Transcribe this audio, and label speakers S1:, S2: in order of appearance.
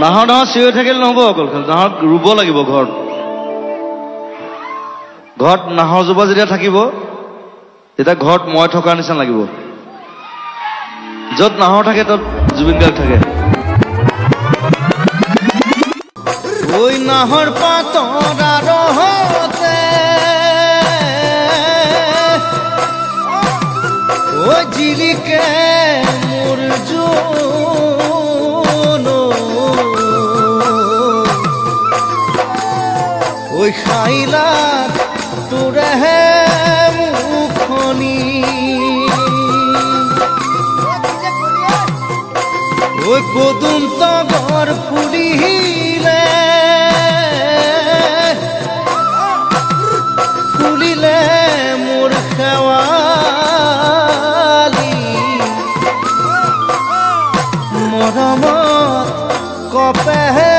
S1: নাহৰ চিঞৰি থাকিলে নহ'ব অকল নাহৰ ৰুব লাগিব ঘৰত ঘৰত নাহৰ জোপা যেতিয়া থাকিব তেতিয়া ঘৰত মই থকাৰ নিচিনা লাগিব য'ত নাহৰ থাকে তাত জুবিন গাৰ্গ থাকে ঐ নাহৰ পাতৰ আৰহতে ঐ জিলিকে মোৰ জোন ঐ খাইলা তোৰেহে মুখনি ঐ পদুম তগৰ ফুলিলে ফুলিলে মোৰ খেৱালি মৰমত কপেহে